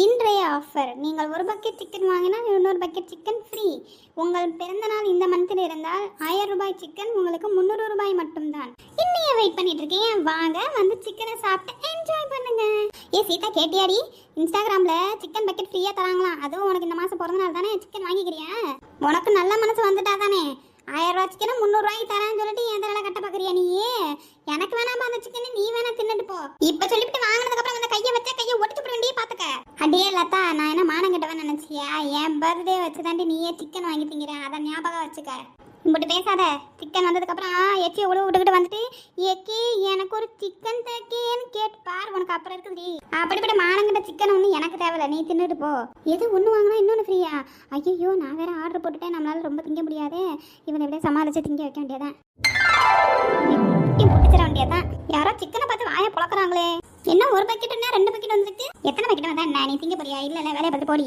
இன்றைய ஆஃபர், நீங்கள் ஒரு பக்கெட் சிக்கன் வாங்கினால் இன்னொரு பக்கெட் சிக்கன் ஃப்ரீ. உங்கள் பிறந்த நாள் இந்த மந்த்தில் இருந்தால் 1000 ரூபாய் சிக்கன் உங்களுக்கு 300 ரூபாய் மட்டும்தான். இன்னையே வெயிட் பண்ணிட்டு இருக்கேன், வாங்க வந்து சிக்கனை சாப்பிட்டு என்ஜாய் பண்ணுங்க. சீதா கேட்டியாடி, இன்ஸ்டாகிராம்ல சிக்கன் பக்கெட் ஃப்ரீயா தராங்களாம். அதுவும் உனக்கு இந்த மாசம் பிறந்த நாள் தானே, சிக்கன் வாங்கிக்கிறியா? உனக்கு நல்ல மனசு வந்துட்டா தானே 1000 ரூபாய் சிக்கனை 300 ரூபாய்க்கு தரேன்னு சொல்லிட்டு என் தலை கட்ட பாக்குறியா நீ? எனக்கு வேணாம் அந்த சிக்கனை, நீ வேணா தின்னுட்டு போ. இப்ப சொல்லிட்டு வாங்கினதுக்கு அப்புறம் வந்து கையை வச்சா கையை ஒட்டிச்சு போட வேண்டிய பாத்துக்க. அடியே லதா, நான் என்ன மானம் கட்டவன் நினைச்சியா? என் பர்த்டே வச்சுதாண்டி நீயே சிக்கன் வாங்கி திங்கிற, அதை ஞாபகம் வச்சுக்க. இப்படி பேசாத. சிக்கன் வந்ததுக்கு அப்புறம் எச்சியை உழவு விட்டுக்கிட்டு வந்துட்டு ஏக்கி எனக்கு ஒரு சிக்கன் தேக்கேன்னு கேட்டு பாரு, உனக்கு அப்புறம் இருக்குதுடி. அப்படிப்பட்ட மானங்கிட்ட சிக்கன் ஒன்று எனக்கு தேவையில்ல, நீ தின்னுட்டு போ. எது ஒன்று வாங்கினா இன்னொன்று ஃப்ரீயா? ஐயோ, நான் வேற ஆர்டர் போட்டுட்டேன், நம்மளால ரொம்ப திங்க முடியாதே. இவனை எப்படியே சமாளிச்சு திங்க வைக்க வேண்டியதான், பிடிச்சிட வேண்டியதான். யாரோ சிக்கனை பார்த்து வாயை புழக்கிறாங்களே. என்ன ஒரு பக்கெட்னா 2 பக்கெட் வந்துருக்கு. எத்தனை பக்கெட் வந்தா என்ன, நீ திங்க போறியா? இல்ல வேலையை பார்த்து போடி.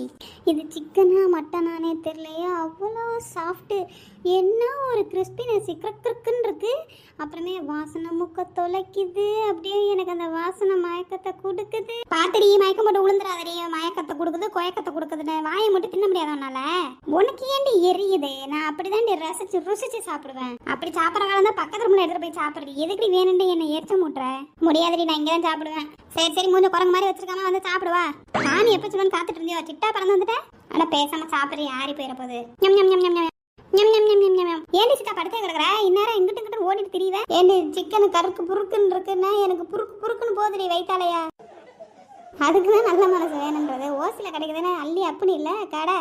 இது சிக்கனா மட்டனானே தெரியலையா, அவ்வளோ சாஃப்ட்டு. என்ன ஒரு கிறிஸ்பினஸ் கிரக்குன்னு இருக்கு. அப்புறமே வாசனை முக்க தொலைக்குது. அப்படியே எனக்கு அந்த வாசனை மயக்கத்தை கொடுக்குது. பாத்துடி, மயக்கம் போட்டு விழுந்துடாதடி. மயக்கத்தை கொடுக்குது, கொயக்கத்தை கொடுக்குதுன்னு வாயை மட்டும் தின்ன முடியாதனால உனக்கு ஏண்டி எரியுது? நான் அப்படிதான் ரசிச்சு ருசிச்சு சாப்பிடுவேன். அப்படி சாப்பிட்ற காலம் தான் பக்கத்து ரூம்ல எடுத்துட்டு போய் சாப்பிடுறது. எதுக்கு வேணும்னு என்னை எரிச்ச மூட்டுற? முடியாதடி, நான் இங்கே தான் சாப்பிடுவேன். சரி மூஞ்ச குரங்கு மாதிரி வச்சிருக்காம வந்து சாப்பிடுவா. நான் எப்ப சொல்லுன்னு காத்துட்டு இருந்தியோ, சிட்டா பறந்து வந்துட்டேன். ஆனா பேசாம சாப்பிடுறீ, ஆறி போயிட போகுது. ஏண்டி சிட்டா படுத்தே கிடக்குற? இந்நேரம் இங்கிட்டு ஓடிட்டு திரியுவேன். ஏண்டி சிக்கனு கருக்கு புருக்குன்னு இருக்குன்னா எனக்கு புருக்குன்னு போகுதுடி வயிற்றாலையா. அதுக்குதான் நல்ல மனசு வேணுன்றது. ஓசில கிடைக்குதுன்னா அள்ளி அப்படி இல்ல கடை.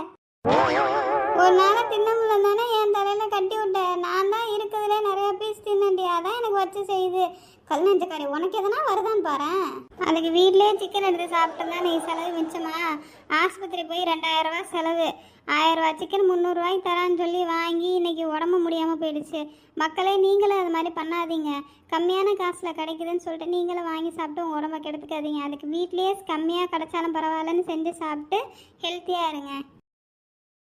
ஒரு நாள் தின்ன முடியல தானே என் தலையில கட்டி விட்டேன். நான் தான் இருக்குதுல நிறைய பீஸ் தின்னண்டி, அதான் எனக்கு வச்சு செய்யுது. கல் நெஞ்சக்காரி, உனக்கு எதனா வருதான்னு பாரு. அதுக்கு வீட்லயே சிக்கன் எடுத்து சாப்பிட்டோம்னா நீ செலவு மிச்சமா? ஆஸ்பத்திரி போய் 2000 ரூபாய் செலவு. 1000 ரூபாய் சிக்கன் 300 ரூபாய்க்கு தரான்னு சொல்லி வாங்கி இன்னைக்கு உடம்பு முடியாமல் போயிடுச்சு. மக்களே, நீங்களும் அது மாதிரி பண்ணாதீங்க. கம்மியான காசில் கிடைக்குதுன்னு சொல்லிட்டு நீங்களும் வாங்கி சாப்பிட்டு உங்கள் உடம்பை கெடுத்துக்காதீங்க. அதுக்கு வீட்லேயே கம்மியாக கிடைச்சாலும் பரவாயில்லன்னு செஞ்சு சாப்பிட்டு ஹெல்த்தியாக இருங்க.